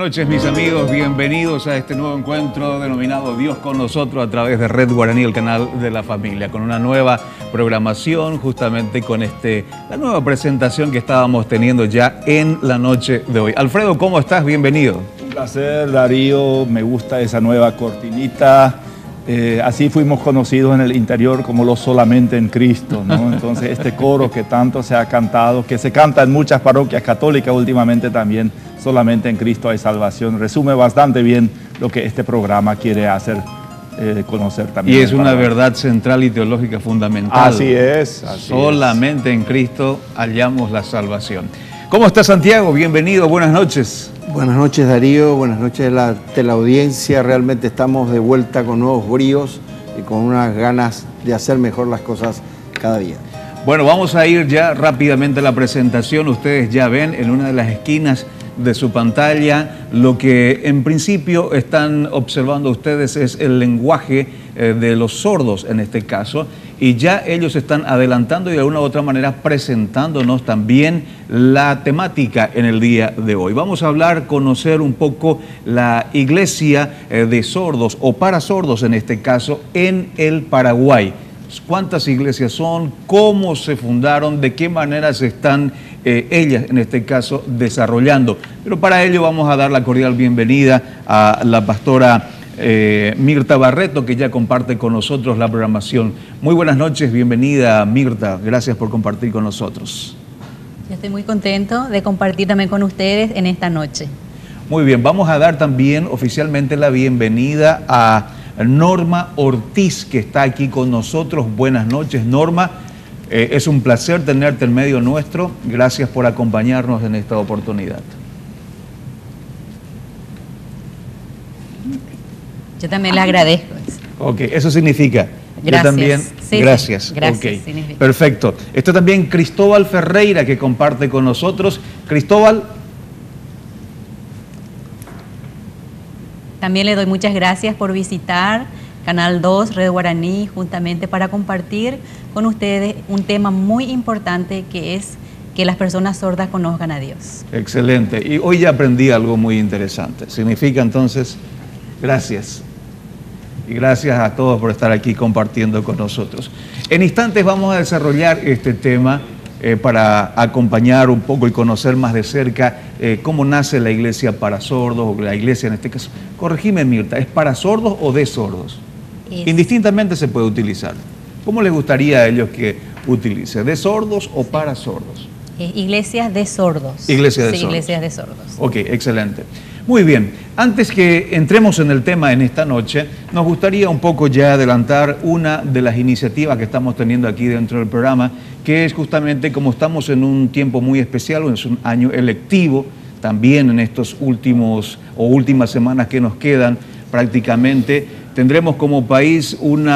noches, mis amigos, bienvenidos a este nuevo encuentro denominado Dios con nosotros a través de Red Guaraní, el canal de la familia, con una nueva programación, justamente con la nueva presentación que estábamos teniendo ya en la noche de hoy. Alfredo, ¿cómo estás? Bienvenido. Un placer, Darío, me gusta esa nueva cortinita. Así fuimos conocidos en el interior como los solamente en Cristo, ¿no? Entonces este coro que tanto se ha cantado, que se canta en muchas parroquias católicas últimamente también, solamente en Cristo hay salvación, resume bastante bien lo que este programa quiere hacer conocer también. Y es una verdad central y teológica fundamental. Así es. Solamente en Cristo hallamos la salvación. ¿Cómo está Santiago? Bienvenido, buenas noches. Buenas noches, Darío, buenas noches a la audiencia. Realmente estamos de vuelta con nuevos bríos y con unas ganas de hacer mejor las cosas cada día. Bueno, vamos a ir ya rápidamente a la presentación. Ustedes ya ven en una de las esquinas de su pantalla lo que en principio están observando ustedes es el lenguaje de los sordos en este caso, y ya ellos están adelantando y de alguna u otra manera presentándonos también la temática en el día de hoy. Vamos a hablar, conocer un poco la iglesia de sordos o para sordos en este caso en el Paraguay. ¿Cuántas iglesias son? ¿Cómo se fundaron? ¿De qué manera se están ellas, en este caso, desarrollando? Pero para ello vamos a dar la cordial bienvenida a la pastora Mirta Barreto, que ya comparte con nosotros la programación. Muy buenas noches, bienvenida Mirta, gracias por compartir con nosotros. Yo estoy muy contento de compartir también con ustedes en esta noche. Muy bien, vamos a dar también oficialmente la bienvenida a Norma Ortiz, que está aquí con nosotros. Buenas noches, Norma. Es un placer tenerte en medio nuestro. Gracias por acompañarnos en esta oportunidad. Yo también le agradezco. Ok, eso significa. Gracias. Yo también. Sí, gracias. Sí, gracias. Okay. Significa. Perfecto. Está también Cristóbal Ferreira, que comparte con nosotros. Cristóbal. También le doy muchas gracias por visitar Canal 2, Red Guaraní, justamente para compartir con ustedes un tema muy importante que es que las personas sordas conozcan a Dios. Excelente. Y hoy ya aprendí algo muy interesante. Significa entonces, gracias. Y gracias a todos por estar aquí compartiendo con nosotros. En instantes vamos a desarrollar este tema para acompañar un poco y conocer más de cerca cómo nace la iglesia para sordos, o la iglesia en este caso. Corregime, Mirta, ¿es para sordos o de sordos? Indistintamente se puede utilizar. ¿Cómo les gustaría a ellos que utilice? ¿De sordos o para sordos? Iglesias de sordos. Iglesias de sí, sordos. Iglesias de sordos. Ok, excelente. Muy bien, antes que entremos en el tema en esta noche, nos gustaría un poco ya adelantar una de las iniciativas que estamos teniendo aquí dentro del programa, que es justamente como estamos en un tiempo muy especial, es un año electivo, también en estos últimas semanas que nos quedan prácticamente, tendremos como país un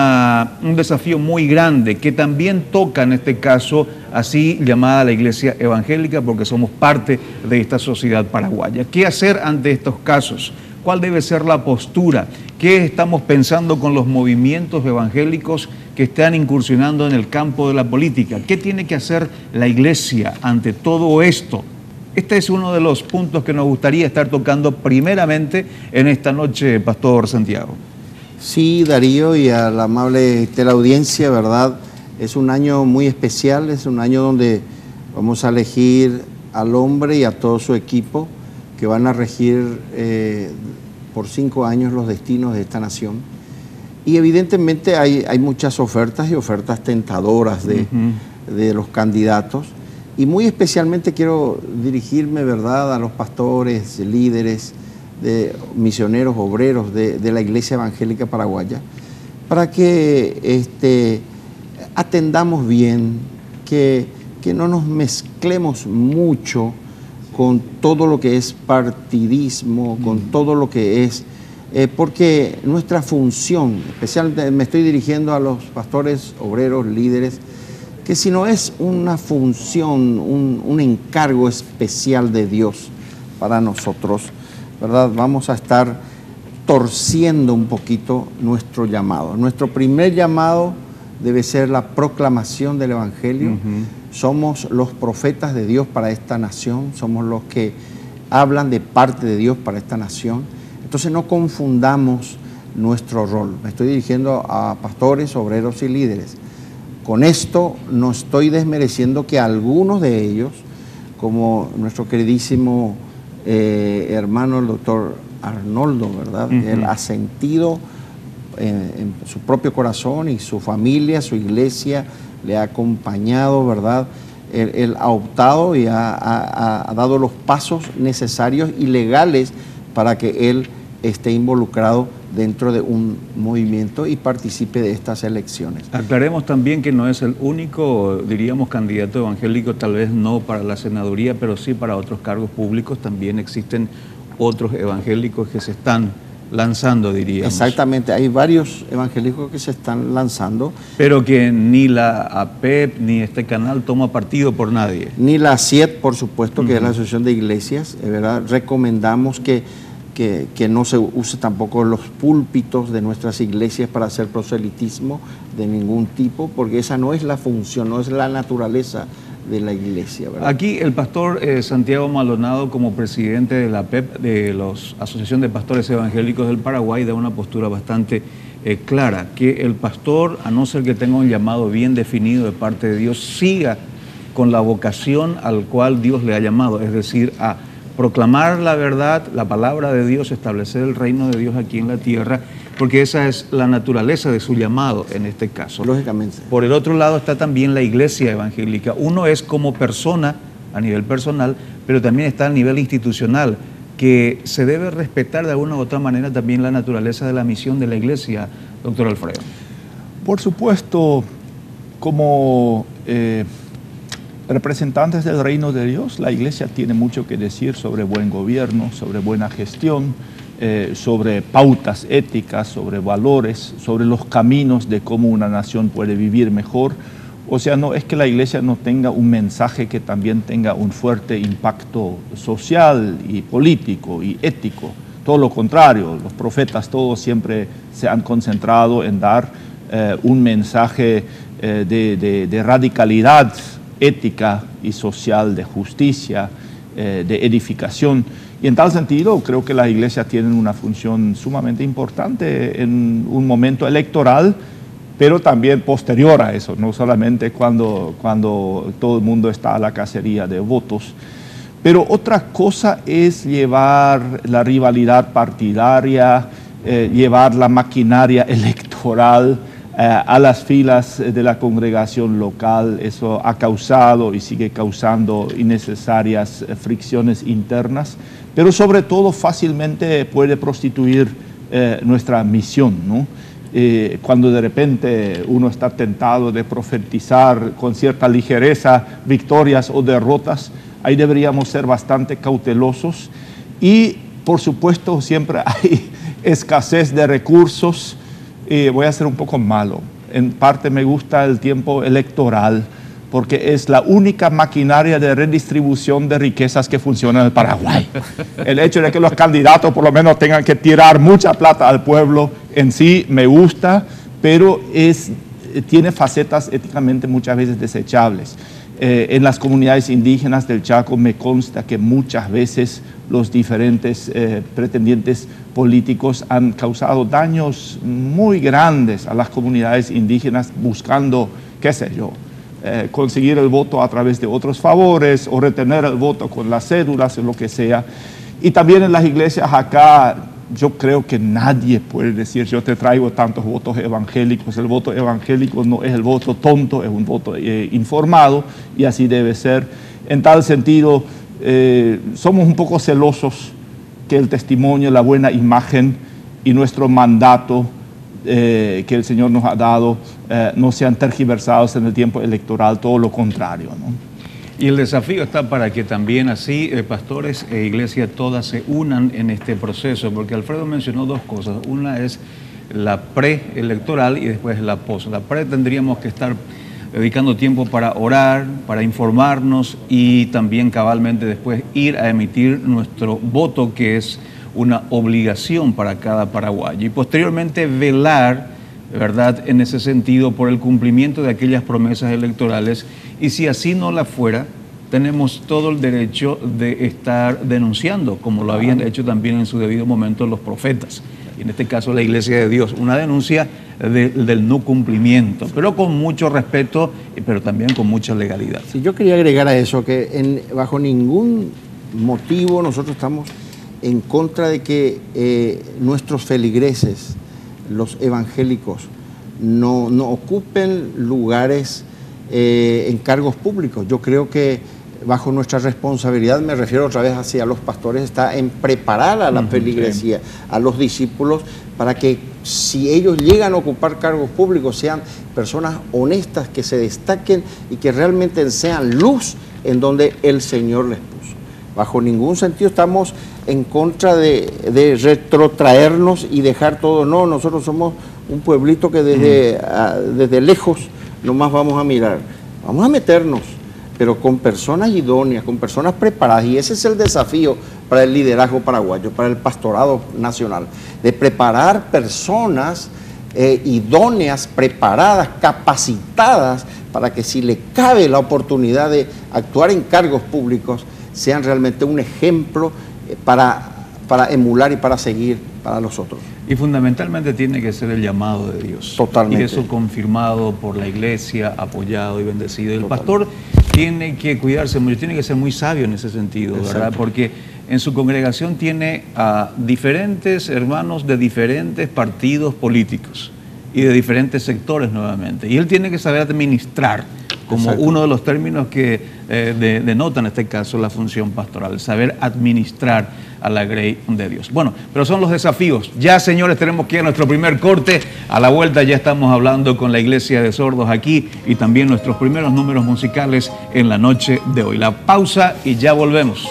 desafío muy grande que también toca en este caso así llamada la Iglesia Evangélica, porque somos parte de esta sociedad paraguaya. ¿Qué hacer ante estos casos? ¿Cuál debe ser la postura? ¿Qué estamos pensando con los movimientos evangélicos que están incursionando en el campo de la política? ¿Qué tiene que hacer la Iglesia ante todo esto? Este es uno de los puntos que nos gustaría estar tocando primeramente en esta noche, Pastor Santiago. Sí, Darío, y a la amable teleaudiencia, ¿verdad? Es un año muy especial, es un año donde vamos a elegir al hombre y a todo su equipo que van a regir por 5 años los destinos de esta nación. Y evidentemente hay muchas ofertas y ofertas tentadoras de los candidatos. Y muy especialmente quiero dirigirme, ¿verdad?, a los pastores, líderes, misioneros, obreros de la Iglesia Evangélica Paraguaya, para que atendamos bien, que no nos mezclemos mucho con todo lo que es partidismo, con todo lo que es, porque nuestra función, especialmente me estoy dirigiendo a los pastores, obreros, líderes, que si no es una función, un encargo especial de Dios para nosotros, ¿verdad? Vamos a estar torciendo un poquito nuestro llamado. Nuestro primer llamado debe ser la proclamación del Evangelio. Somos los profetas de Dios para esta nación, somos los que hablan de parte de Dios para esta nación. Entonces no confundamos nuestro rol. Me estoy dirigiendo a pastores, obreros y líderes. Con esto no estoy desmereciendo que algunos de ellos, como nuestro queridísimo hermano el doctor Arnoldo, ¿verdad? Él ha sentido en su propio corazón, y su familia, su iglesia le ha acompañado, ¿verdad? Él ha optado y ha dado los pasos necesarios y legales para que él esté involucrado dentro de un movimiento y participe de estas elecciones. Aclaremos también que no es el único, diríamos, candidato evangélico, tal vez no para la senaduría, pero sí para otros cargos públicos. También existen otros evangélicos que se están lanzando, diríamos. Exactamente, hay varios evangélicos que se están lanzando. Pero que ni la APEP ni este canal toma partido por nadie. Ni la ASIET, por supuesto, que es la Asociación de Iglesias, ¿verdad? Recomendamos que no se use tampoco los púlpitos de nuestras iglesias para hacer proselitismo de ningún tipo, porque esa no es la función, no es la naturaleza de la iglesia, ¿verdad? Aquí el pastor Santiago Maldonado, como presidente de la APEP, de la Asociación de Pastores Evangélicos del Paraguay, da una postura bastante clara, que el pastor, a no ser que tenga un llamado bien definido de parte de Dios, siga con la vocación al cual Dios le ha llamado, es decir, a proclamar la verdad, la palabra de Dios, establecer el reino de Dios aquí en la tierra, porque esa es la naturaleza de su llamado en este caso. Lógicamente. Por el otro lado está también la iglesia evangélica. Uno es como persona, a nivel personal, pero también está a nivel institucional, que se debe respetar de alguna u otra manera también la naturaleza de la misión de la iglesia, doctor Alfredo. Por supuesto, como representantes del reino de Dios, la iglesia tiene mucho que decir sobre buen gobierno, sobre buena gestión, sobre pautas éticas, sobre valores, sobre los caminos de cómo una nación puede vivir mejor. O sea, no es que la iglesia no tenga un mensaje que también tenga un fuerte impacto social y político y ético. Todo lo contrario, los profetas todos siempre se han concentrado en dar un mensaje de radicalidad ética y social, de justicia, de edificación. Y en tal sentido creo que las iglesias tienen una función sumamente importante en un momento electoral, pero también posterior a eso, no solamente cuando todo el mundo está a la cacería de votos. Pero otra cosa es llevar la rivalidad partidaria, llevar la maquinaria electoral a las filas de la congregación local. Eso ha causado y sigue causando innecesarias fricciones internas, pero sobre todo fácilmente puede prostituir nuestra misión, ¿no? Cuando de repente uno está tentado de profetizar con cierta ligereza victorias o derrotas, ahí deberíamos ser bastante cautelosos. Y por supuesto siempre hay escasez de recursos. Voy a ser un poco malo. En parte me gusta el tiempo electoral porque es la única maquinaria de redistribución de riquezas que funciona en el Paraguay. El hecho de que los candidatos por lo menos tengan que tirar mucha plata al pueblo en sí me gusta, pero tiene facetas éticamente muchas veces desechables. En las comunidades indígenas del Chaco me consta que muchas veces los diferentes pretendientes políticos han causado daños muy grandes a las comunidades indígenas buscando, qué sé yo, conseguir el voto a través de otros favores o retener el voto con las cédulas o lo que sea. Y también en las iglesias acá yo creo que nadie puede decir yo te traigo tantos votos evangélicos. El voto evangélico no es el voto tonto, es un voto informado y así debe ser. En tal sentido, somos un poco celosos que el testimonio, la buena imagen y nuestro mandato que el Señor nos ha dado no sean tergiversados en el tiempo electoral, todo lo contrario, ¿no? Y el desafío está para que también así pastores e iglesia todas se unan en este proceso, porque Alfredo mencionó dos cosas. Una es la preelectoral y después la post. La pre tendríamos que estar dedicando tiempo para orar, para informarnos y también cabalmente después ir a emitir nuestro voto, que es una obligación para cada paraguayo. Y posteriormente velar, ¿verdad?, en ese sentido por el cumplimiento de aquellas promesas electorales, y si así no la fuera, tenemos todo el derecho de estar denunciando, como lo habían hecho también en su debido momento los profetas, y en este caso la Iglesia de Dios, una denuncia del no cumplimiento, pero con mucho respeto, pero también con mucha legalidad. Sí, yo quería agregar a eso que bajo ningún motivo nosotros estamos en contra de que nuestros feligreses, los evangélicos, no ocupen lugares en cargos públicos. Yo creo que bajo nuestra responsabilidad, me refiero otra vez hacia los pastores, está en preparar a la feligresía, a los discípulos, para que si ellos llegan a ocupar cargos públicos sean personas honestas, que se destaquen y que realmente sean luz en donde el Señor les puso. Bajo ningún sentido estamos en contra de retrotraernos y dejar todo. No, nosotros somos un pueblito que desde lejos nomás vamos a mirar. Vamos a meternos, pero con personas idóneas, con personas preparadas, y ese es el desafío para el liderazgo paraguayo, para el pastorado nacional, de preparar personas idóneas, preparadas, capacitadas, para que si le cabe la oportunidad de actuar en cargos públicos, sean realmente un ejemplo para emular y para seguir para los otros. Y fundamentalmente tiene que ser el llamado de Dios. Totalmente. Y eso confirmado por la Iglesia, apoyado y bendecido. El pastor tiene que cuidarse mucho, tiene que ser muy sabio en ese sentido, ¿verdad? Porque en su congregación tiene a diferentes hermanos de diferentes partidos políticos y de diferentes sectores nuevamente. Y él tiene que saber administrar, como uno de los términos que denota en este caso la función pastoral, saber administrar a la grey de Dios. Bueno, pero son los desafíos. Ya, señores, tenemos que ir a nuestro primer corte. A la vuelta ya estamos hablando con la Iglesia de Sordos aquí y también nuestros primeros números musicales en la noche de hoy. La pausa y ya volvemos.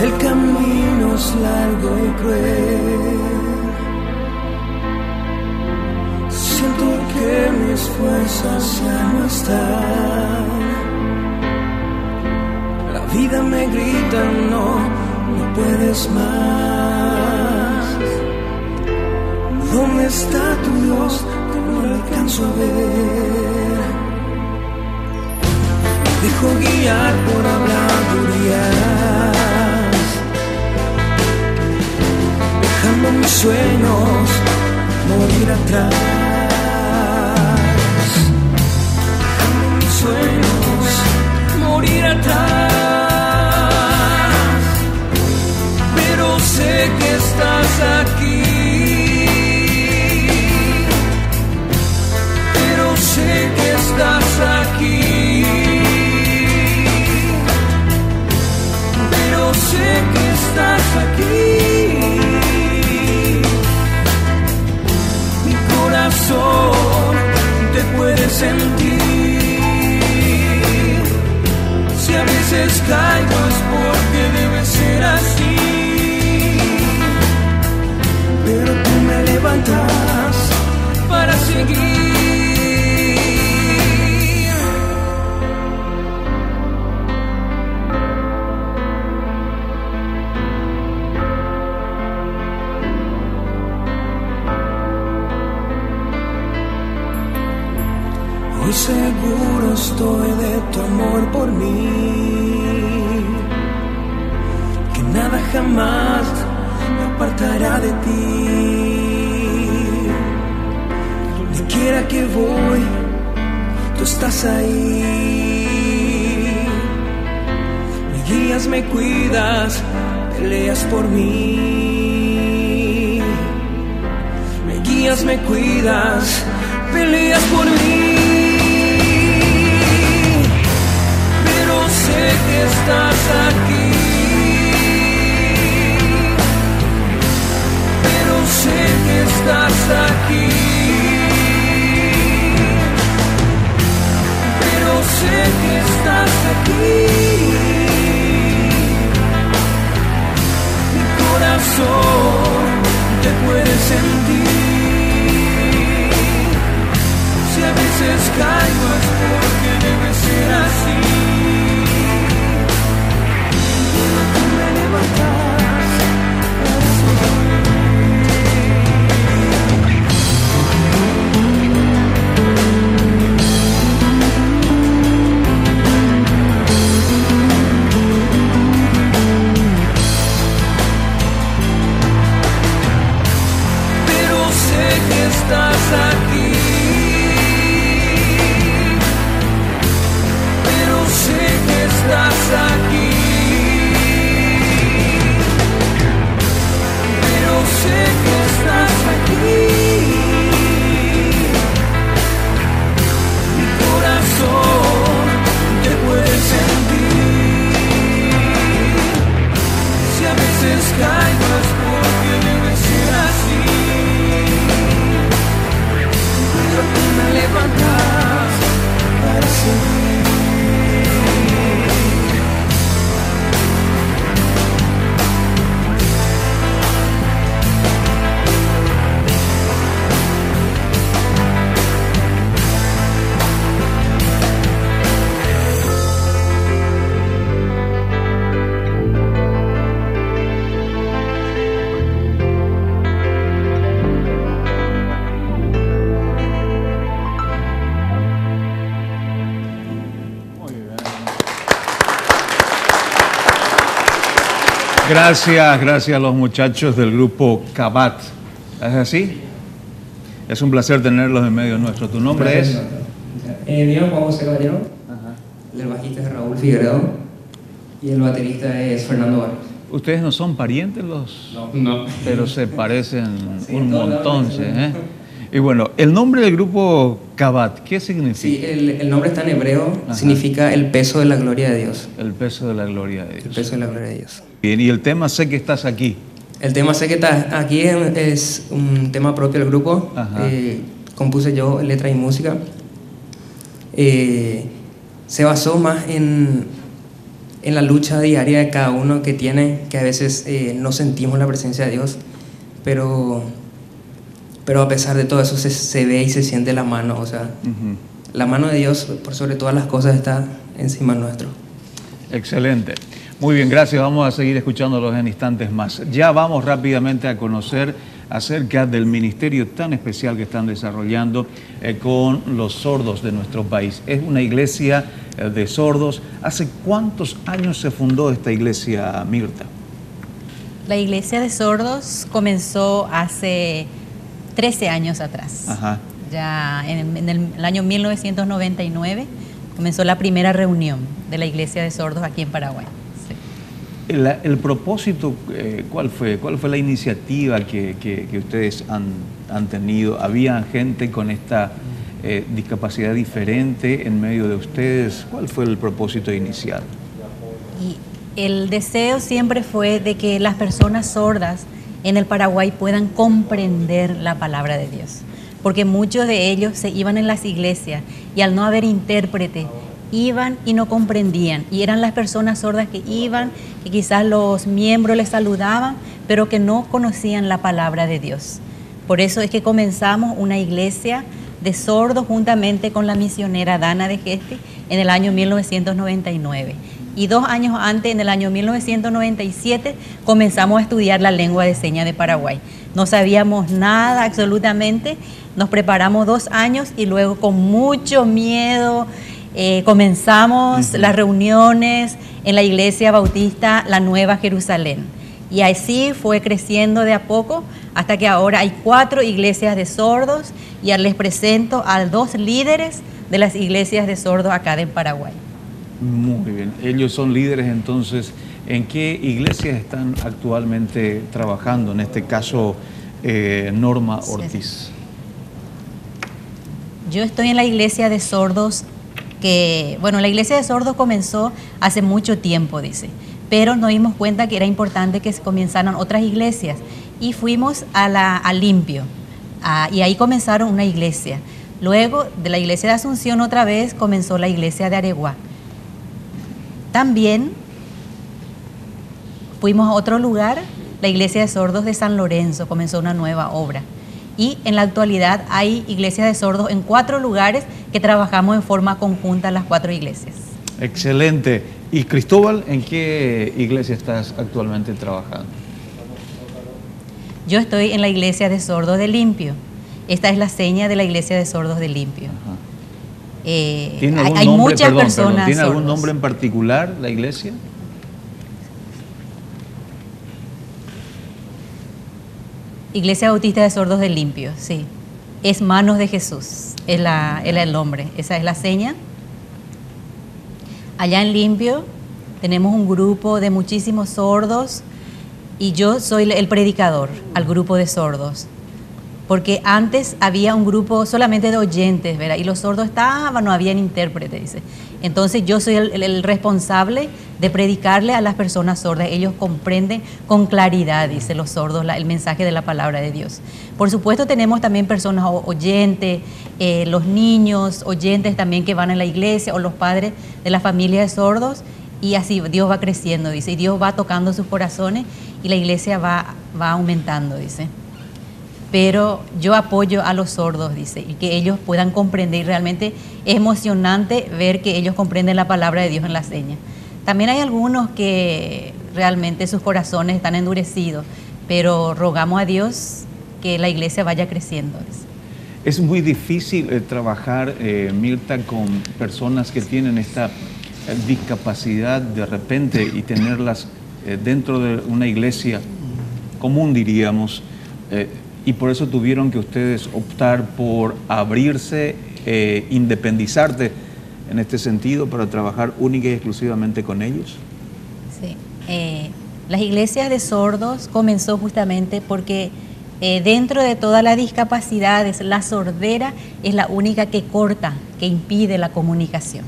El camino es largo y cruel. Siento que mis fuerzas ya no están. La vida me grita, no puedes más. ¿Dónde está tu Dios que no lo alcanzo a ver? Me dejo guiar por habladurías, dejando mis sueños morir atrás, dejando mis sueños morir atrás. Pero sé que estás aquí, pero sé que estás aquí, pero sé que estás aquí. Te puedes sentir. Si a veces caigo es porque debe ser así, pero tú me levantas para seguir. Hoy seguro estoy de tu amor por mí, que nada jamás me apartará de ti. Donde quiera que voy, tú estás ahí. Me guías, me cuidas, peleas por mí. Me guías, me cuidas, peleas por mí. Sé que estás aquí, pero sé que estás aquí, pero sé que estás aquí. corazón te puede sentir. Si a veces caigo es porque debe ser así. Pero tú me levantas para estás aquí, pero sé que estás aquí, pero sé que estás aquí. Mi corazón te puede sentir. Si a veces caigo es porque debe ser así. Tú me levantas para seguir. Gracias a los muchachos del grupo Kabat. ¿Es así? Es un placer tenerlos en medio nuestro. ¿Tu nombre es? Mi nombre es Juan José Caballero. El bajista es Raúl Figueredo y el baterista es Fernando Barros. ¿Ustedes no son parientes los? No. Pero se parecen sí, un montón, ¿eh? Y bueno, el nombre del grupo Kabat, ¿qué significa? Sí, el nombre está en hebreo, Ajá. Significa el peso de la gloria de Dios. El peso de la gloria de Dios. El peso de la gloria de Dios. Bien, y el tema Sé que estás aquí. El tema Sé que estás aquí es un tema propio del grupo. Compuse yo letra y música. Se basó más en la lucha diaria de cada uno que tiene, que a veces no sentimos la presencia de Dios, pero a pesar de todo eso se ve y se siente la mano, o sea, la mano de Dios por sobre todas las cosas está encima nuestro. Excelente. Muy bien, gracias. Vamos a seguir escuchándolos en instantes más. Ya vamos rápidamente a conocer acerca del ministerio tan especial que están desarrollando con los sordos de nuestro país. Es una iglesia de sordos. ¿Hace cuántos años se fundó esta iglesia, Mirta? La iglesia de sordos comenzó hace 13 años atrás. Ajá. Ya en el año 1999 comenzó la primera reunión de la iglesia de sordos aquí en Paraguay. Sí. El propósito, ¿cuál fue? ¿Cuál fue la iniciativa que ustedes han tenido? ¿Había gente con esta discapacidad diferente en medio de ustedes? ¿Cuál fue el propósito inicial? Y el deseo siempre fue de que las personas sordas en el Paraguay puedan comprender la palabra de Dios, porque muchos de ellos se iban en las iglesias y al no haber intérprete iban y no comprendían, y eran las personas sordas que iban, que quizás los miembros les saludaban, pero que no conocían la palabra de Dios. Por eso es que comenzamos una iglesia de sordos juntamente con la misionera Dana de Gesti en el año 1999. Y 2 años antes, en el año 1997, comenzamos a estudiar la lengua de señas de Paraguay. No sabíamos nada absolutamente, nos preparamos 2 años y luego con mucho miedo comenzamos las reuniones en la iglesia bautista La Nueva Jerusalén. Y así fue creciendo de a poco hasta que ahora hay 4 iglesias de sordos, y les presento a 2 líderes de las iglesias de sordos acá en Paraguay. Muy bien. Ellos son líderes, entonces, ¿en qué iglesias están actualmente trabajando? En este caso, Norma Ortiz. Yo estoy en la iglesia de sordos la iglesia de sordos comenzó hace mucho tiempo, dice, pero nos dimos cuenta que era importante que comenzaran otras iglesias y fuimos a Limpio, y ahí comenzaron una iglesia. Luego de la iglesia de Asunción otra vez comenzó la iglesia de Areguá. También fuimos a otro lugar, la iglesia de sordos de San Lorenzo comenzó una nueva obra. Y en la actualidad hay iglesias de sordos en 4 lugares que trabajamos en forma conjunta las 4 iglesias. Excelente. Y Cristóbal, ¿en qué iglesia estás actualmente trabajando? Yo estoy en la iglesia de sordos de Limpio. Esta es la seña de la iglesia de sordos de Limpio. ¿Tiene algún hay nombre, muchas personas ¿tiene algún sordos. nombre en particular la iglesia? Iglesia Bautista de Sordos de Limpio, sí. Es Manos de Jesús, es el nombre, esa es la seña. Allá en Limpio tenemos un grupo de muchísimos sordos y yo soy el predicador al grupo de sordos. Porque antes había un grupo solamente de oyentes, ¿verdad? Y los sordos estaban, no habían intérprete, dice. Entonces yo soy el responsable de predicarle a las personas sordas. Ellos comprenden con claridad, dice los sordos, el mensaje de la palabra de Dios. Por supuesto tenemos también personas oyentes, los niños oyentes también que van a la iglesia o los padres de la familia de sordos. Y así Dios va creciendo, dice. Y Dios va tocando sus corazones y la iglesia va aumentando, dice. Pero yo apoyo a los sordos, dice, y que ellos puedan comprender. Y realmente es emocionante ver que ellos comprenden la palabra de Dios en la seña. También hay algunos que realmente sus corazones están endurecidos, pero rogamos a Dios que la iglesia vaya creciendo, dice. Es muy difícil trabajar, Mirta, con personas que tienen esta discapacidad de repente y tenerlas dentro de una iglesia común, diríamos. Y por eso tuvieron que ustedes optar por abrirse, independizarte en este sentido para trabajar única y exclusivamente con ellos. Sí, las iglesias de sordos comenzó justamente porque dentro de todas las discapacidades, la sordera es la única que corta, que impide la comunicación.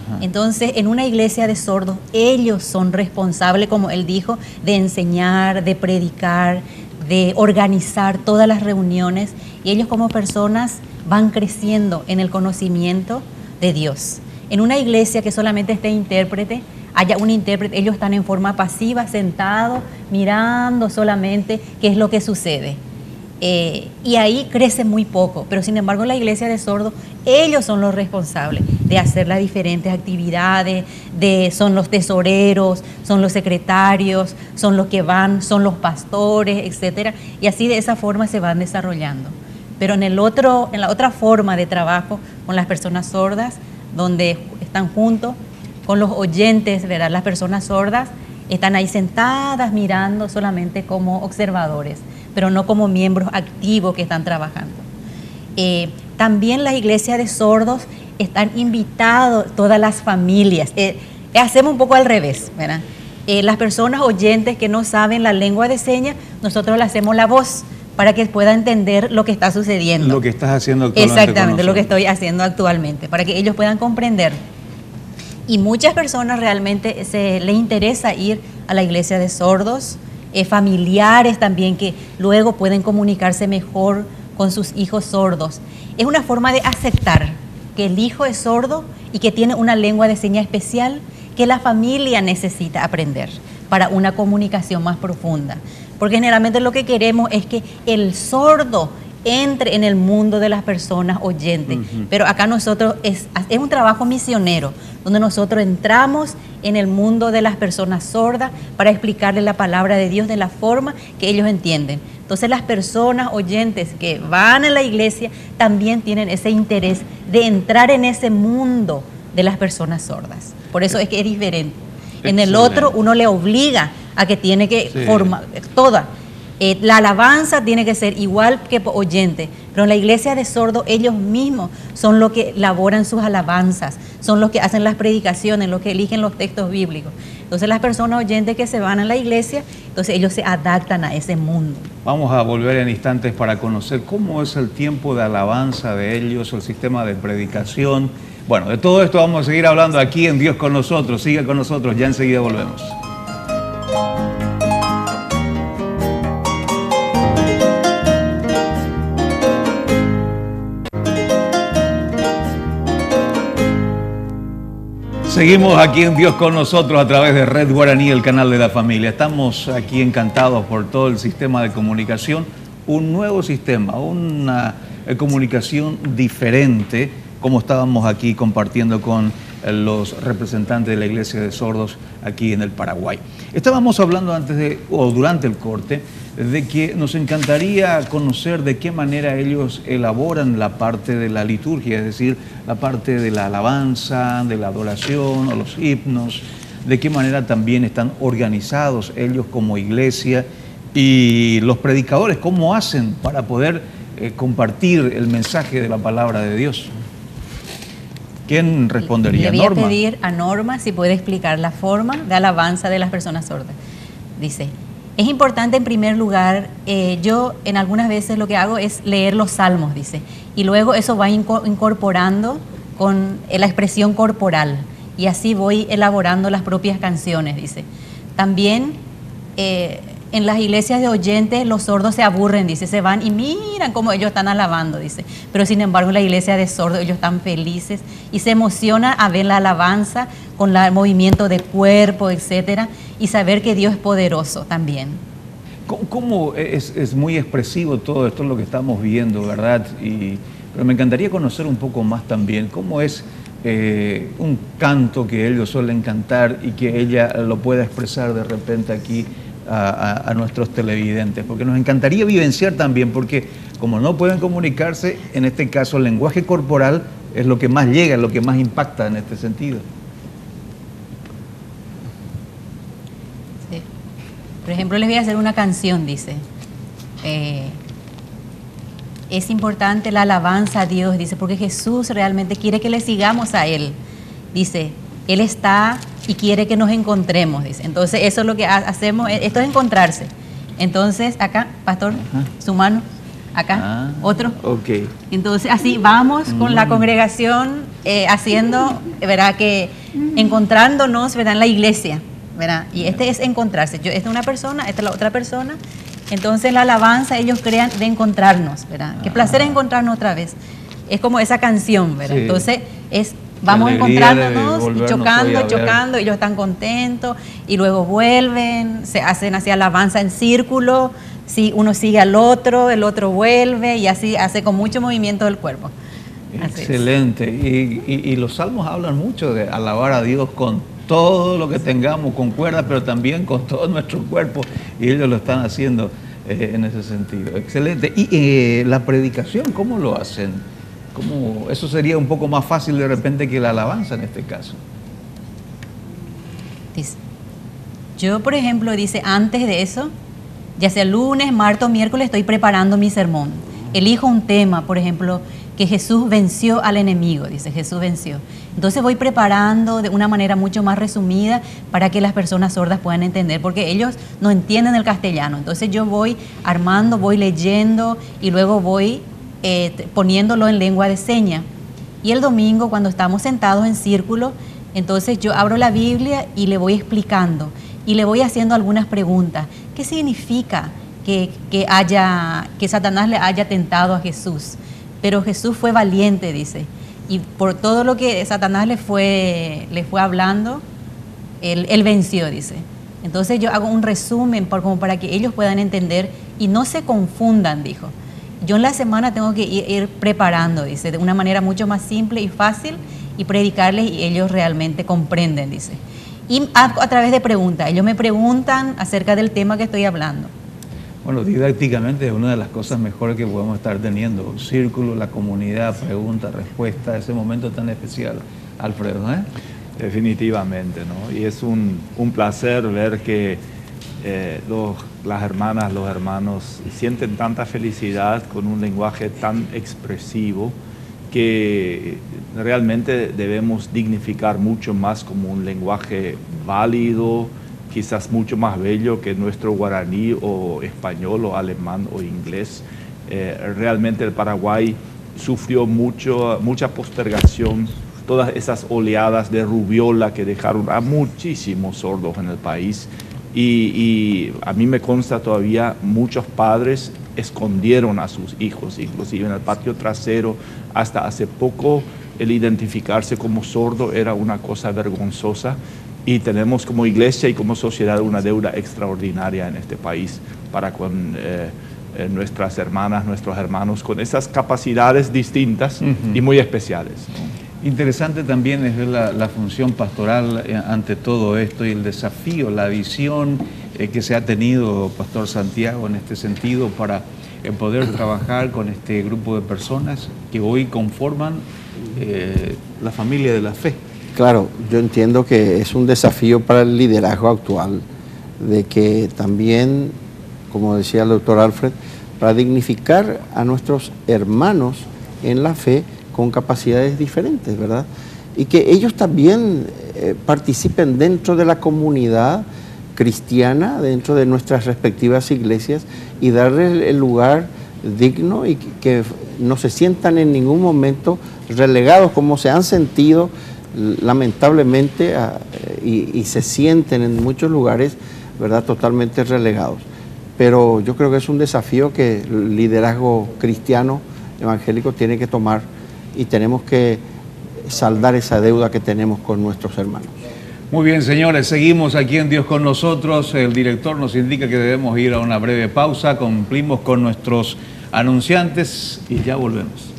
Ajá. Entonces, en una iglesia de sordos, ellos son responsables, como él dijo, de enseñar, de predicar, de organizar todas las reuniones, y ellos como personas van creciendo en el conocimiento de Dios. En una iglesia que solamente esté intérprete, haya un intérprete, ellos están en forma pasiva, sentados, mirando solamente qué es lo que sucede. Y ahí crece muy poco, pero sin embargo la iglesia de sordos, ellos son los responsables de hacer las diferentes actividades, son los tesoreros, son los secretarios, son los que van, son los pastores, etcétera, y así de esa forma se van desarrollando. Pero en la otra forma de trabajo con las personas sordas, donde están juntos con los oyentes, ¿verdad? Las personas sordas están ahí sentadas mirando solamente como observadores, pero no como miembros activos que están trabajando. También las iglesias de sordos están invitados, todas las familias. Hacemos un poco al revés, ¿verdad? Las personas oyentes que no saben la lengua de señas, nosotros le hacemos la voz para que pueda entender lo que está sucediendo. Lo que estás haciendo actualmente. Exactamente, lo que estoy haciendo actualmente, para que ellos puedan comprender. Y muchas personas realmente les interesa ir a la iglesia de sordos, familiares también que luego pueden comunicarse mejor con sus hijos sordos. Es una forma de aceptar que el hijo es sordo y que tiene una lengua de señas especial que la familia necesita aprender para una comunicación más profunda. Porque generalmente lo que queremos es que el sordo entre en el mundo de las personas oyentes. Pero acá nosotros es un trabajo misionero, donde nosotros entramos en el mundo de las personas sordas para explicarles la palabra de Dios de la forma que ellos entienden. Entonces las personas oyentes que van a la iglesia también tienen ese interés de entrar en ese mundo de las personas sordas. Por eso es que es diferente. En el otro uno le obliga a que tiene que formar toda. La alabanza tiene que ser igual que oyente, pero en la iglesia de sordos ellos mismos son los que elaboran sus alabanzas, son los que hacen las predicaciones, los que eligen los textos bíblicos. Entonces las personas oyentes que se van a la iglesia, entonces ellos se adaptan a ese mundo. Vamos a volver en instantes para conocer cómo es el tiempo de alabanza de ellos, el sistema de predicación. Bueno, de todo esto vamos a seguir hablando aquí en Dios con nosotros. Sigue con nosotros, ya enseguida volvemos. Seguimos aquí en Dios con nosotros a través de Red Guaraní, el canal de la familia. Estamos aquí encantados por todo el sistema de comunicación, un nuevo sistema, una comunicación diferente, como estábamos aquí compartiendo con los representantes de la Iglesia de Sordos aquí en el Paraguay. Estábamos hablando durante el corte de que nos encantaría conocer de qué manera ellos elaboran la parte de la liturgia, es decir, la parte de la alabanza, de la adoración o los himnos, de qué manera también están organizados ellos como iglesia y los predicadores, cómo hacen para poder compartir el mensaje de la palabra de Dios. ¿Quién respondería? Le voy Norma. a pedir a Norma si puede explicar la forma de alabanza de las personas sordas. Dice, es importante en primer lugar, yo en algunas veces lo que hago es leer los salmos, dice, y luego eso va incorporando con la expresión corporal y así voy elaborando las propias canciones, dice. También en las iglesias de oyentes los sordos se aburren, dice, se van y miran cómo ellos están alabando, dice. Pero sin embargo en la iglesia de sordos ellos están felices y se emocionan a ver la alabanza con el movimiento de cuerpo, etcétera, y saber que Dios es poderoso también. ¿Cómo es muy expresivo todo esto, lo que estamos viendo, verdad? Pero me encantaría conocer un poco más también cómo es un canto que ellos suelen cantar y que ella lo pueda expresar de repente aquí a nuestros televidentes, porque nos encantaría vivenciar también, porque como no pueden comunicarse, en este caso el lenguaje corporal es lo que más llega, es lo que más impacta en este sentido. Sí. Por ejemplo, les voy a hacer una canción, dice. Es importante la alabanza a Dios, dice, porque Jesús realmente quiere que le sigamos a Él. Dice, Él está y quiere que nos encontremos, dice. Entonces, eso es lo que hacemos, esto es encontrarse. Entonces, acá, pastor, su mano, acá, otro. Ok. Entonces, así vamos con la congregación haciendo, ¿verdad? Que encontrándonos, ¿verdad? En la iglesia, ¿verdad? Y este es encontrarse. Esta es una persona, esta es la otra persona. Entonces, la alabanza, ellos crean de encontrarnos, ¿verdad? Qué placer encontrarnos otra vez. Es como esa canción, ¿verdad? Sí. Entonces, vamos encontrándonos y chocando, ellos están contentos y luego vuelven, se hacen así alabanza en círculo, si uno sigue al otro, el otro vuelve y así hace con mucho movimiento del cuerpo. Excelente. Y los salmos hablan mucho de alabar a Dios con todo lo que tengamos, con cuerdas, pero también con todo nuestro cuerpo, y ellos lo están haciendo en ese sentido. Excelente. Y la predicación, ¿cómo lo hacen? Eso sería un poco más fácil de repente que la alabanza en este caso. Dice, yo, por ejemplo, dice, antes de eso, ya sea lunes, martes o miércoles, estoy preparando mi sermón. Elijo un tema, por ejemplo, que Jesús venció al enemigo, dice, Jesús venció. Entonces voy preparando de una manera mucho más resumida para que las personas sordas puedan entender, porque ellos no entienden el castellano. Entonces yo voy armando, voy leyendo y luego voy poniéndolo en lengua de señas. Y el domingo, cuando estamos sentados en círculo, entonces yo abro la Biblia y le voy explicando y le voy haciendo algunas preguntas. ¿Qué significa que Satanás le haya tentado a Jesús? Pero Jesús fue valiente, dice, y por todo lo que Satanás le fue hablando, él venció, dice. Entonces yo hago un resumen como para que ellos puedan entender y no se confundan, dijo. Yo en la semana tengo que ir preparando, dice, de una manera mucho más simple y fácil y predicarles y ellos realmente comprenden, dice. Y a través de preguntas, ellos me preguntan acerca del tema que estoy hablando. Bueno, didácticamente es una de las cosas mejores que podemos estar teniendo. El círculo, la comunidad, pregunta, respuesta, ese momento tan especial, Alfredo, ¿eh? Definitivamente, ¿no? Y es un placer ver que las hermanas, los hermanos sienten tanta felicidad con un lenguaje tan expresivo que realmente debemos dignificar mucho más como un lenguaje válido, quizás mucho más bello que nuestro guaraní o español o alemán o inglés. Realmente el Paraguay sufrió mucha postergación, todas esas oleadas de rubiola que dejaron a muchísimos sordos en el país. Y a mí me consta todavía muchos padres escondieron a sus hijos, inclusive en el patio trasero. Hasta hace poco el identificarse como sordo era una cosa vergonzosa, y tenemos como iglesia y como sociedad una deuda extraordinaria en este país para con nuestras hermanas, nuestros hermanos con esas capacidades distintas y muy especiales, ¿no? Interesante también es ver la función pastoral ante todo esto y el desafío, la visión que se ha tenido, Pastor Santiago, en este sentido para poder trabajar con este grupo de personas que hoy conforman la familia de la fe. Claro, yo entiendo que es un desafío para el liderazgo actual, de que también, como decía el doctor Alfred, para dignificar a nuestros hermanos en la fe con capacidades diferentes, ¿verdad? Y que ellos también participen dentro de la comunidad cristiana, dentro de nuestras respectivas iglesias, y darles el lugar digno y que no se sientan en ningún momento relegados como se han sentido lamentablemente y se sienten en muchos lugares, ¿verdad?, totalmente relegados. Pero yo creo que es un desafío que el liderazgo cristiano evangélico tiene que tomar, y tenemos que saldar esa deuda que tenemos con nuestros hermanos. Muy bien, señores, seguimos aquí en Dios con nosotros. El director nos indica que debemos ir a una breve pausa, cumplimos con nuestros anunciantes y ya volvemos.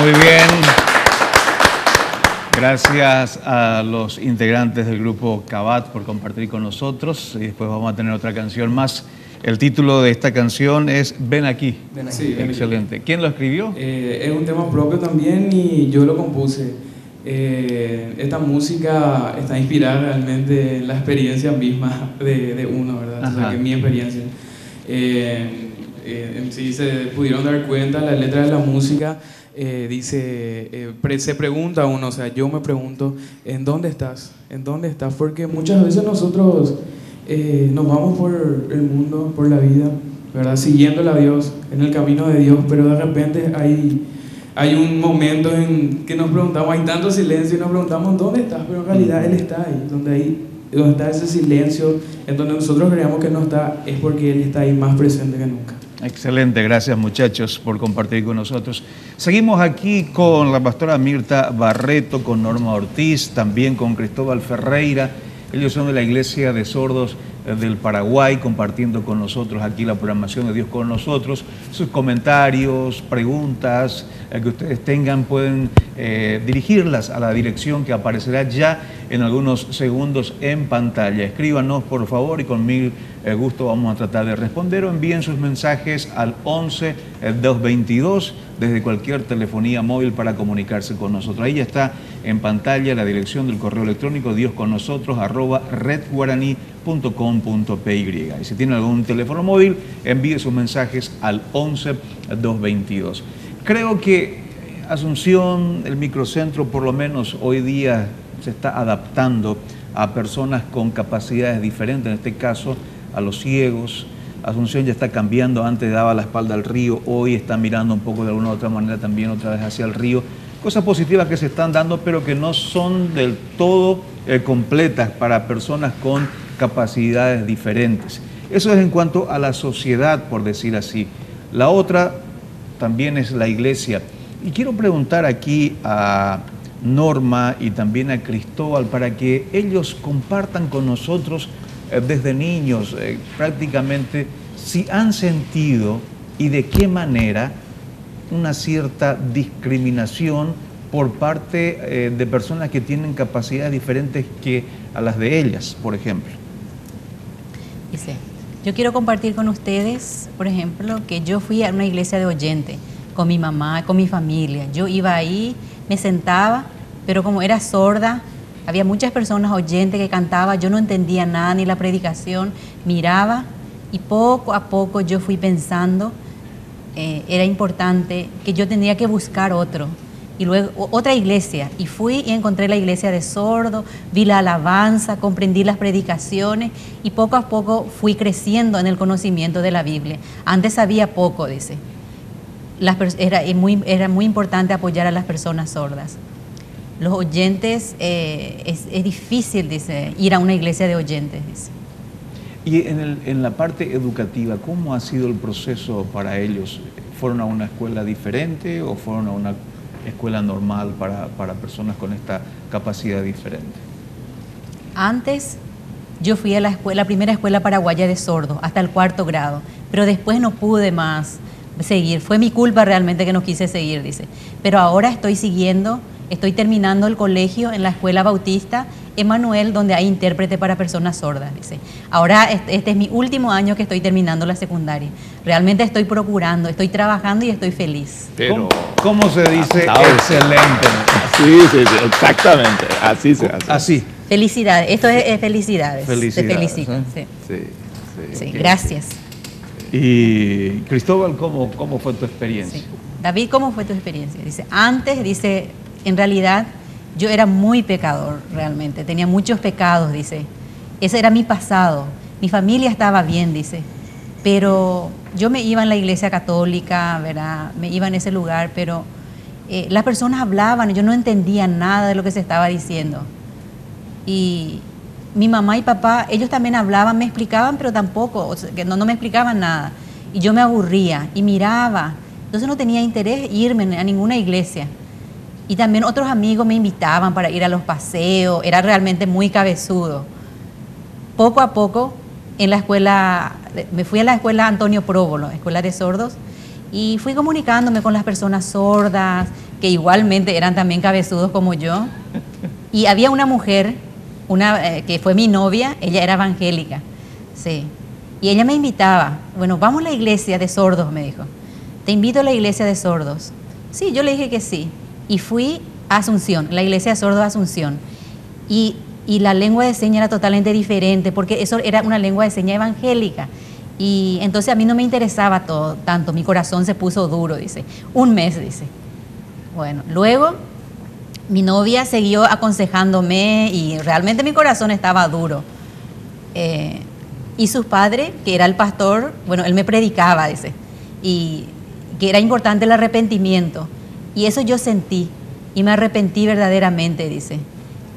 Muy bien. Gracias a los integrantes del grupo Cabat por compartir con nosotros. Y después vamos a tener otra canción más. El título de esta canción es Ven aquí. Ven aquí. Sí, excelente. ¿Quién lo escribió? Es un tema propio también y yo lo compuse. Esta música está inspirada realmente en la experiencia misma de uno, ¿verdad? O sea, que mi experiencia. En sí se pudieron dar cuenta, la letra de la música dice, se pregunta uno, o sea, yo me pregunto, ¿en dónde estás? ¿En dónde estás? Porque muchas veces nosotros nos vamos por el mundo, por la vida, ¿verdad? Siguiéndole a Dios, en el camino de Dios, pero de repente hay un momento en que nos preguntamos, hay tanto silencio y nos preguntamos, ¿dónde estás? Pero en realidad Él está ahí, donde está ese silencio, en donde nosotros creemos que no está, es porque Él está ahí más presente que nunca. Excelente, gracias muchachos por compartir con nosotros. Seguimos aquí con la pastora Mirta Barreto, con Norma Ortiz, también con Cristóbal Ferreira. Ellos son de la Iglesia de Sordos del Paraguay, compartiendo con nosotros aquí la programación de Dios con nosotros. Sus comentarios, preguntas que ustedes tengan pueden dirigirlas a la dirección que aparecerá ya en algunos segundos en pantalla. Escríbanos por favor y con mil gusto vamos a tratar de responder, o envíen sus mensajes al 11 222 desde cualquier telefonía móvil para comunicarse con nosotros. Ahí ya está en pantalla la dirección del correo electrónico diosconnosotros@redguaraní.com.py. Y si tiene algún teléfono móvil, envíe sus mensajes al 11 222. Creo que Asunción, el microcentro, por lo menos hoy día se está adaptando a personas con capacidades diferentes, en este caso a los ciegos. Asunción ya está cambiando, antes daba la espalda al río, hoy está mirando un poco de alguna u otra manera también otra vez hacia el río. Cosas positivas que se están dando, pero que no son del todo completas para personas con capacidades diferentes. Eso es en cuanto a la sociedad, por decir así. La otra también es la iglesia. Y quiero preguntar aquí a Norma y también a Cristóbal para que ellos compartan con nosotros desde niños prácticamente si han sentido y de qué manera una cierta discriminación por parte de personas que tienen capacidades diferentes que a las de ellas, por ejemplo. Dice, yo quiero compartir con ustedes, por ejemplo, que yo fui a una iglesia de oyente con mi mamá, con mi familia. Yo iba ahí, me sentaba, pero como era sorda, había muchas personas oyentes que cantaban, yo no entendía nada, ni la predicación, miraba, y poco a poco yo fui pensando, era importante que yo tendría que buscar otro, y luego otra iglesia, y fui y encontré la iglesia de sordos, vi la alabanza, comprendí las predicaciones, y poco a poco fui creciendo en el conocimiento de la Biblia. Antes sabía poco, dice. Era muy importante apoyar a las personas sordas. Los oyentes, es difícil, dice, ir a una iglesia de oyentes, dice. Y en la parte educativa, ¿cómo ha sido el proceso para ellos? ¿Fueron a una escuela diferente o fueron a una escuela normal para personas con esta capacidad diferente? Antes yo fui a la primera escuela paraguaya de sordos, hasta el 4º grado, pero después no pude más seguir. Fue mi culpa realmente que no quise seguir, dice. Pero ahora estoy terminando el colegio en la escuela bautista Emanuel, donde hay intérprete para personas sordas, dice. Ahora este es mi último año que estoy terminando la secundaria. Realmente estoy procurando, estoy trabajando y estoy feliz. Pero, ¿cómo se dice? Excelente. Sí, exactamente. Así se hace. Así. Felicidades. Esto es felicidades. Felicidades. Te felicito. Sí, gracias. Y Cristóbal, ¿cómo fue tu experiencia? Sí. David, ¿cómo fue tu experiencia? Dice, antes, dice, en realidad yo era muy pecador realmente, tenía muchos pecados, dice. Ese era mi pasado. Mi familia estaba bien, dice. Pero yo me iba en la iglesia católica, ¿verdad? Me iba en ese lugar, pero las personas hablaban y yo no entendía nada de lo que se estaba diciendo. Y mi mamá y papá, ellos también hablaban, me explicaban, pero tampoco, o sea, que no me explicaban nada. Y yo me aburría y miraba. Entonces no tenía interés irme a ninguna iglesia. Y también otros amigos me invitaban para ir a los paseos, era realmente muy cabezudo. Poco a poco, en la escuela, me fui a la escuela Antonio Próbolo, escuela de sordos, Y fui comunicándome con las personas sordas, que igualmente eran también cabezudos como yo. Y había una mujer, que fue mi novia, ella era evangélica, sí. Y ella me invitaba, bueno, vamos a la iglesia de sordos, me dijo. Te invito a la iglesia de sordos. Sí, yo le dije que sí. Y fui a Asunción, la iglesia de sordos de Asunción. Y la lengua de señas era totalmente diferente, porque eso era una lengua de señas evangélica. Y entonces a mí no me interesaba todo tanto, mi corazón se puso duro, dice. Un mes, dice. Bueno, luego mi novia siguió aconsejándome y realmente mi corazón estaba duro. Y su padre, que era el pastor, bueno, él me predicaba, dice, y que era importante el arrepentimiento. Y eso yo sentí, y me arrepentí verdaderamente, dice.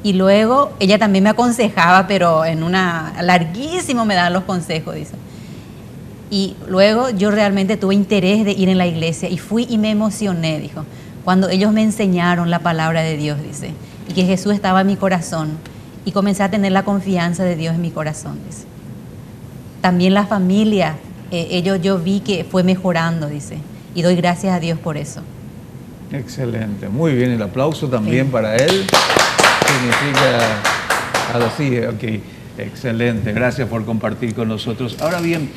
Y luego ella también me aconsejaba, pero larguísimo me daban los consejos, dice. Y luego yo realmente tuve interés de ir en la iglesia y fui y me emocioné, dijo, cuando ellos me enseñaron la palabra de Dios, dice, y que Jesús estaba en mi corazón, y comencé a tener la confianza de Dios en mi corazón, dice. También la familia, yo vi que fue mejorando, dice, y doy gracias a Dios por eso. Excelente, muy bien, el aplauso también para él. Significa algo así, ok, excelente, gracias por compartir con nosotros. Ahora bien,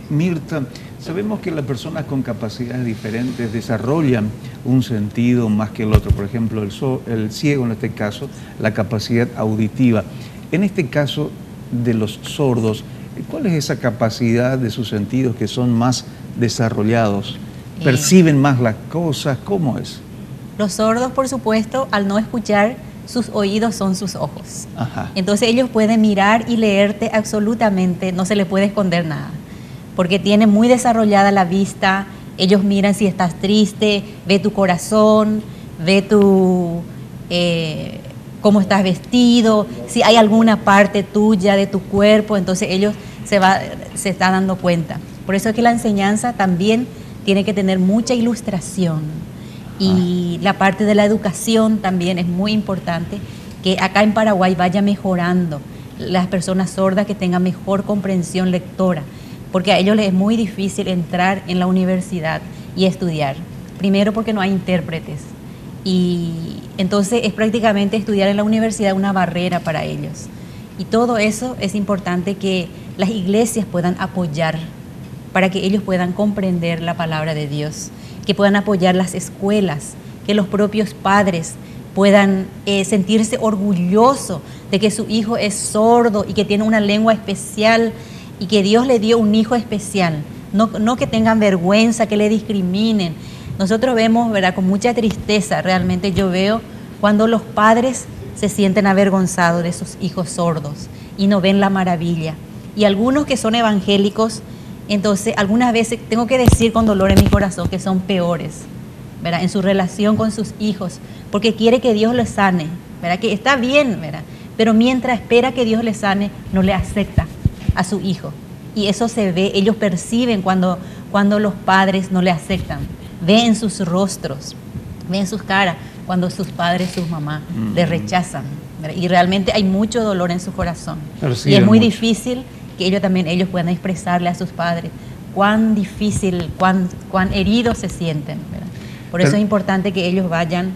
Mirta, sabemos que las personas con capacidades diferentes desarrollan un sentido más que el otro. Por ejemplo, el ciego, en este caso, la capacidad auditiva. En este caso de los sordos, ¿cuál es esa capacidad de sus sentidos que son más desarrollados? ¿Perciben más las cosas? ¿Cómo es? Los sordos, por supuesto, al no escuchar, sus oídos son sus ojos. Ajá. Entonces ellos pueden mirar y leerte absolutamente, no se les puede esconder nada, porque tienen muy desarrollada la vista. Ellos miran si estás triste, ve tu corazón, ve cómo estás vestido, si hay alguna parte tuya de tu cuerpo, entonces ellos se están dando cuenta. Por eso es que la enseñanza también tiene que tener mucha ilustración. Y la parte de la educación también es muy importante, que acá en Paraguay vaya mejorando las personas sordas, que tengan mejor comprensión lectora, porque a ellos les es muy difícil entrar en la universidad y estudiar. Primero porque no hay intérpretes, y entonces es prácticamente estudiar en la universidad una barrera para ellos. Y todo eso es importante que las iglesias puedan apoyar para que ellos puedan comprender la palabra de Dios, que puedan apoyar las escuelas, que los propios padres puedan sentirse orgullosos de que su hijo es sordo y que tiene una lengua especial y que Dios le dio un hijo especial. No que tengan vergüenza, que le discriminen. Nosotros vemos, ¿verdad?, con mucha tristeza, realmente yo veo cuando los padres se sienten avergonzados de sus hijos sordos y no ven la maravilla. Y algunos que son evangélicos, entonces algunas veces tengo que decir con dolor en mi corazón que son peores, ¿verdad?, en su relación con sus hijos, porque quiere que Dios les sane, ¿verdad?, que está bien, ¿verdad?, pero mientras espera que Dios les sane, no le acepta a su hijo. Y eso se ve, ellos perciben cuando los padres no le aceptan, ven en sus rostros, ven en sus caras, cuando sus padres, sus mamás le rechazan, ¿verdad?, y realmente hay mucho dolor en su corazón. Y es muy difícil que ellos puedan expresarle a sus padres cuán difícil, cuán heridos se sienten, ¿verdad? Por eso es importante que ellos vayan,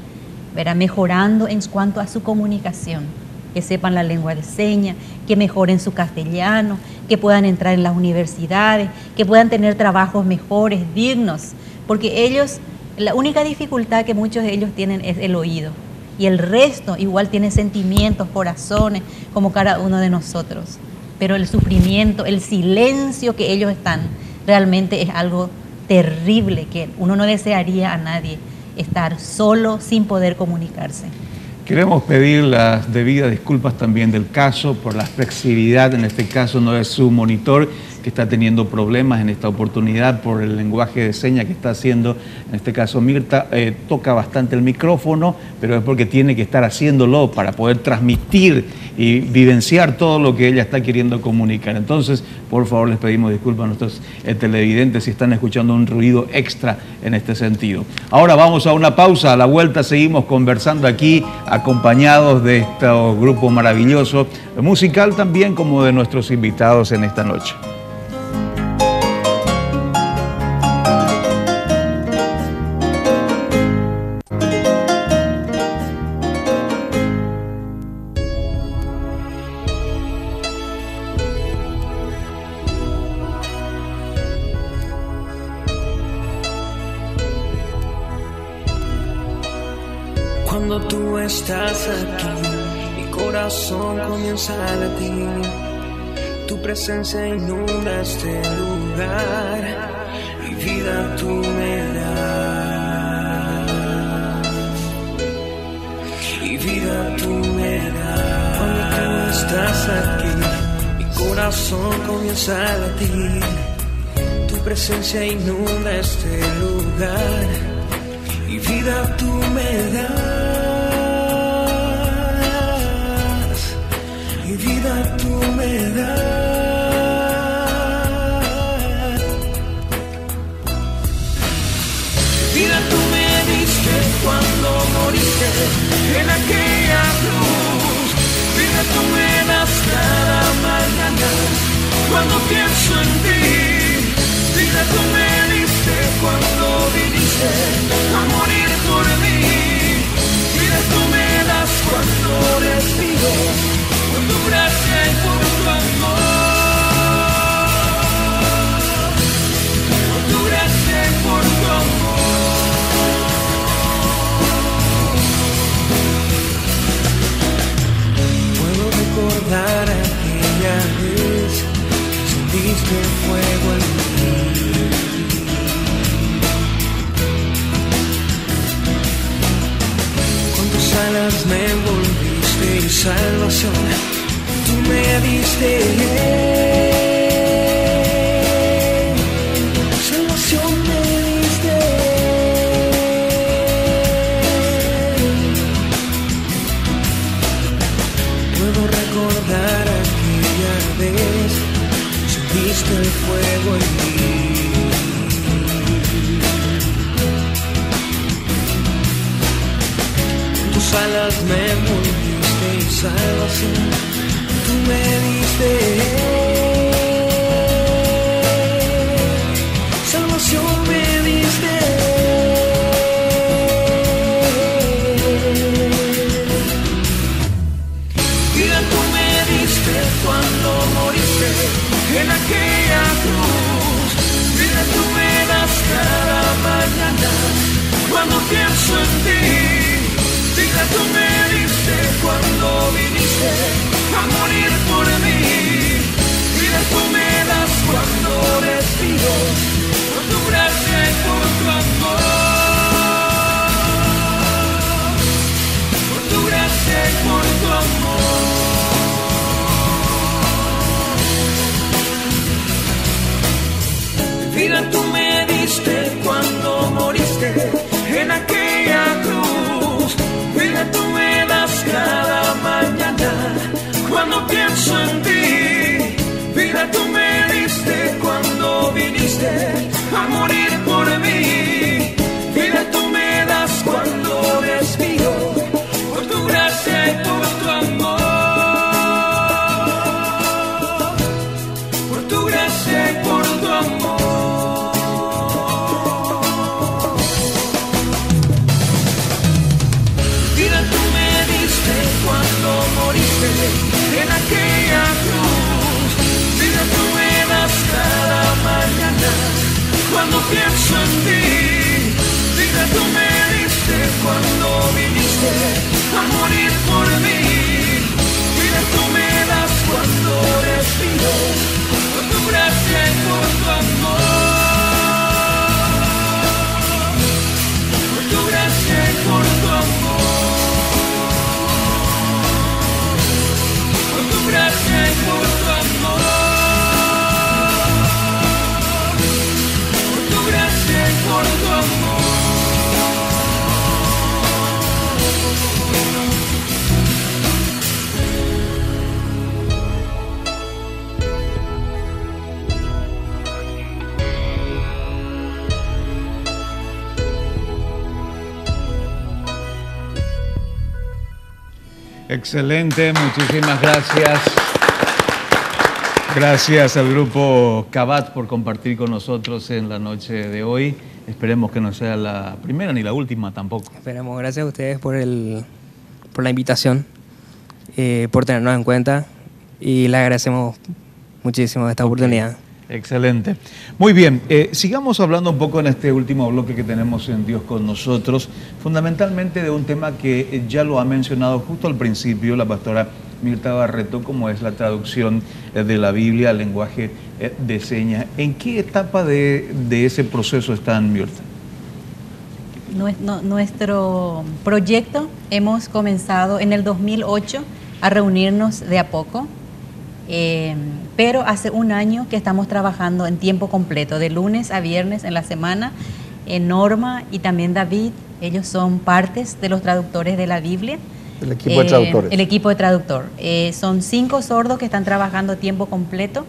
¿verdad?, mejorando en cuanto a su comunicación, que sepan la lengua de señas, que mejoren su castellano, que puedan entrar en las universidades, que puedan tener trabajos mejores, dignos, porque ellos, la única dificultad que muchos de ellos tienen es el oído, y el resto igual tiene sentimientos, corazones, como cada uno de nosotros. Pero el sufrimiento, el silencio que ellos están, realmente es algo terrible, que uno no desearía a nadie estar solo sin poder comunicarse. Queremos pedir las debidas disculpas también del caso por la flexibilidad, en este caso no es su monitor que está teniendo problemas en esta oportunidad por el lenguaje de señas que está haciendo, en este caso Mirta, toca bastante el micrófono, pero es porque tiene que estar haciéndolo para poder transmitir y vivenciar todo lo que ella está queriendo comunicar. Entonces, por favor, les pedimos disculpas a nuestros televidentes si están escuchando un ruido extra en este sentido. Ahora vamos a una pausa, a la vuelta seguimos conversando aquí, acompañados de este grupo maravilloso, musical también, como de nuestros invitados en esta noche. Cuando tú estás aquí, mi corazón comienza a latir. Tu presencia inunda este lugar y vida tú me das. Y vida tú me das. Cuando tú estás aquí, mi corazón comienza a latir. Tu presencia inunda este lugar y vida tú me das. Y vida tú me das. Vida tú me diste cuando moriste en aquella cruz. Vida tú me das cada mañana cuando pienso en ti. Vida tú me diste cuando viniste a morir por mí. Vida tú me das cuando respiro por tu gracia y por tu amor. Por tu gracia y por tu amor. Puedo recordar aquella vez que sentiste fuego en mí. Con tus alas me envolviste y salvación tú me diste. Salvación me diste. Puedo recordar aquella vez que sentiste el fuego en mí. Con tus alas me envolviste y salvación tú me diste. Salvación me diste. Vida tú me diste cuando moriste en aquella cruz. Vida tú me das cada mañana cuando pienso en ti. Vida tú me diste cuando viniste a morir por mí. Vida tú me das cuando respiro por tu gracia y por tu amor. Por tu gracia y por tu amor. Vida tú me diste cuando moriste en aquella cruz. Vida tú me das cada mañana cuando pienso en ti. Vida tú me diste cuando viniste a morir por mí. Vida tú me das cuando respiro por tu gracia y por tu amor. Por tu gracia y por tu amor. Cuando moriste en aquella cruz. Vida tú me das cada mañana cuando pienso en ti. Vida tú me diste cuando viniste a morir por mí. Vida tú me das cuando respiro por tu gracia y por tu amor. Por tu gracia y por tu amor. Por tu gracia y por tu amor. Por tu gracia y por tu amor. Excelente, muchísimas gracias. Gracias al grupo Cabat por compartir con nosotros en la noche de hoy. Esperemos que no sea la primera ni la última tampoco. Esperemos. Gracias a ustedes por la invitación, por tenernos en cuenta y le agradecemos muchísimo esta oportunidad. Excelente. Muy bien, sigamos hablando un poco en este último bloque que tenemos en Dios con nosotros, fundamentalmente de un tema que ya lo ha mencionado justo al principio la pastora Mirta Barreto, como es la traducción de la Biblia al lenguaje de señas. ¿En qué etapa de ese proceso están, Mirta? Nuestro proyecto hemos comenzado en el 2008 a reunirnos de a poco, pero hace un año que estamos trabajando en tiempo completo, de lunes a viernes en la semana. Norma y también David, ellos son partes de los traductores de la Biblia. El equipo de traductores. El equipo de traductor. Son 5 sordos que están trabajando a tiempo completo.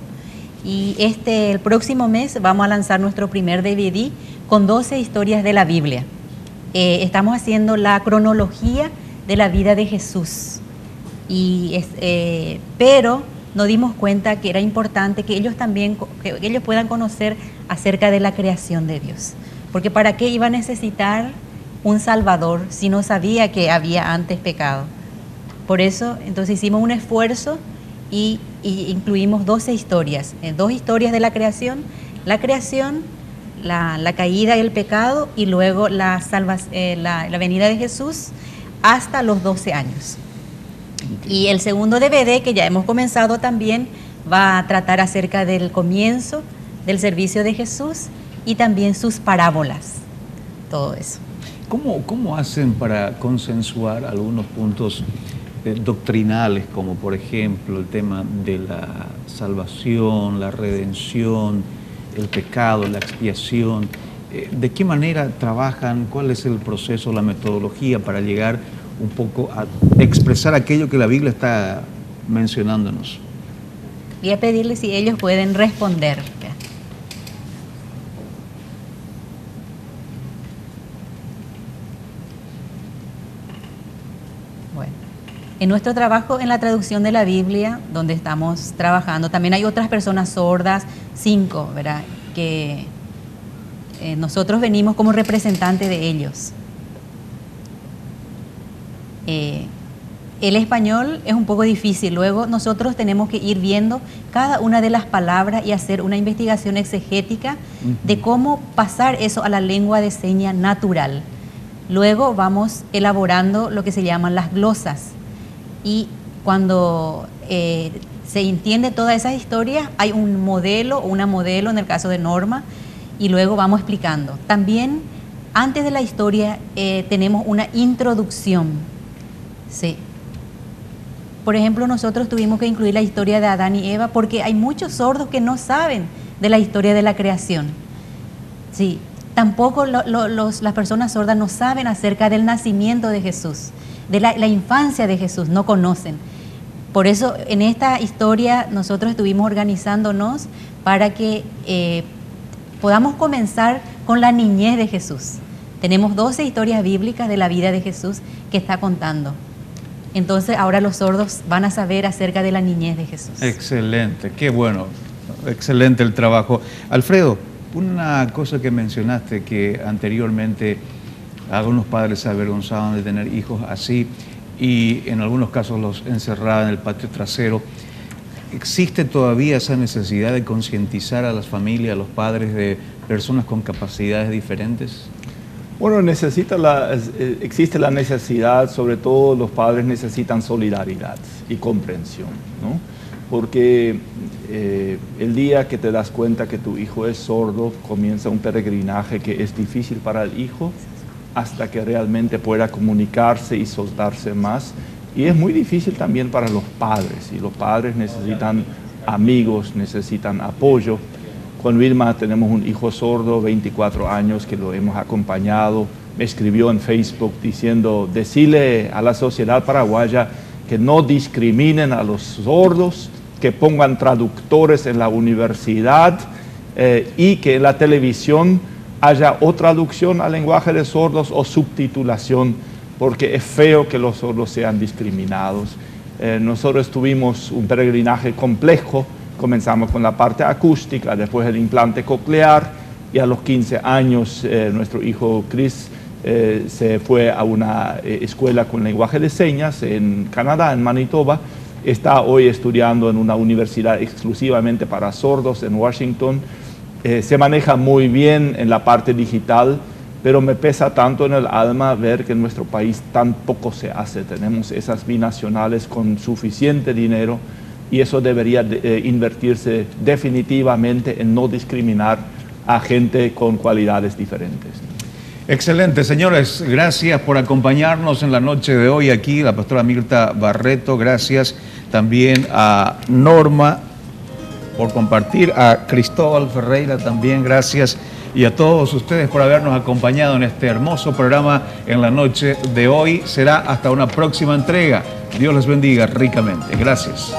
Y el próximo mes vamos a lanzar nuestro primer DVD con 12 historias de la Biblia. Estamos haciendo la cronología de la vida de Jesús. Pero nos dimos cuenta que era importante que ellos también que ellos puedan conocer acerca de la creación de Dios. Porque ¿para qué iba a necesitar un Salvador si no sabía que había antes pecado? Por eso, entonces hicimos un esfuerzo y incluimos 12 historias, 2 historias de la creación, la caída y el pecado, y luego la venida de Jesús hasta los 12 años. Y el segundo DVD, que ya hemos comenzado también, va a tratar acerca del comienzo del servicio de Jesús y también sus parábolas, todo eso. ¿Cómo hacen para consensuar algunos puntos doctrinales, como por ejemplo el tema de la salvación, la redención, el pecado, la expiación? ¿De qué manera trabajan? ¿Cuál es el proceso, la metodología para llegar un poco a expresar aquello que la Biblia está mencionándonos? Voy a pedirles si ellos pueden responder. Bueno, en nuestro trabajo en la traducción de la Biblia, donde estamos trabajando, también hay otras personas sordas, 5, ¿verdad? Que nosotros venimos como representantes de ellos. El español es un poco difícil, luego nosotros tenemos que ir viendo cada una de las palabras y hacer una investigación exegética de cómo pasar eso a la lengua de seña natural. Luego vamos elaborando lo que se llaman las glosas, y cuando se entiende todas esas historias hay un modelo o una modelo en el caso de Norma, y luego vamos explicando. También antes de la historia tenemos una introducción. Sí. Por ejemplo, nosotros tuvimos que incluir la historia de Adán y Eva porque hay muchos sordos que no saben de la historia de la creación. Sí. Tampoco las personas sordas no saben acerca del nacimiento de Jesús, de la infancia de Jesús, no conocen. Por eso en esta historia nosotros estuvimos organizándonos para que podamos comenzar con la niñez de Jesús. Tenemos 12 historias bíblicas de la vida de Jesús que está contando. Entonces ahora los sordos van a saber acerca de la niñez de Jesús. Excelente, qué bueno, excelente el trabajo. Alfredo, una cosa que mencionaste, que anteriormente algunos padres se avergonzaban de tener hijos así y en algunos casos los encerraban en el patio trasero. ¿Existe todavía esa necesidad de concientizar a las familias, a los padres de personas con capacidades diferentes? Bueno, existe la necesidad, sobre todo los padres necesitan solidaridad y comprensión, ¿no? Porque el día que te das cuenta que tu hijo es sordo, comienza un peregrinaje que es difícil para el hijo hasta que realmente pueda comunicarse y soltarse más. Y es muy difícil también para los padres, y los padres necesitan amigos, necesitan apoyo. Con Vilma tenemos un hijo sordo, 24 años, que lo hemos acompañado. Me escribió en Facebook diciendo, decirle a la sociedad paraguaya que no discriminen a los sordos, que pongan traductores en la universidad y que en la televisión haya o traducción al lenguaje de sordos o subtitulación, porque es feo que los sordos sean discriminados. Nosotros tuvimos un peregrinaje complejo. Comenzamos con la parte acústica, después el implante coclear, y a los 15 años nuestro hijo Chris se fue a una escuela con lenguaje de señas en Canadá, en Manitoba, está hoy estudiando en una universidad exclusivamente para sordos en Washington. Se maneja muy bien en la parte digital, pero me pesa tanto en el alma ver que en nuestro país tan poco se hace. Tenemos esas binacionales con suficiente dinero y eso debería invertirse definitivamente en no discriminar a gente con cualidades diferentes. Excelente, señores, gracias por acompañarnos en la noche de hoy aquí, la pastora Mirta Barreto, gracias también a Norma por compartir, a Cristóbal Ferreira también, gracias, y a todos ustedes por habernos acompañado en este hermoso programa en la noche de hoy. Será hasta una próxima entrega. Dios les bendiga ricamente. Gracias.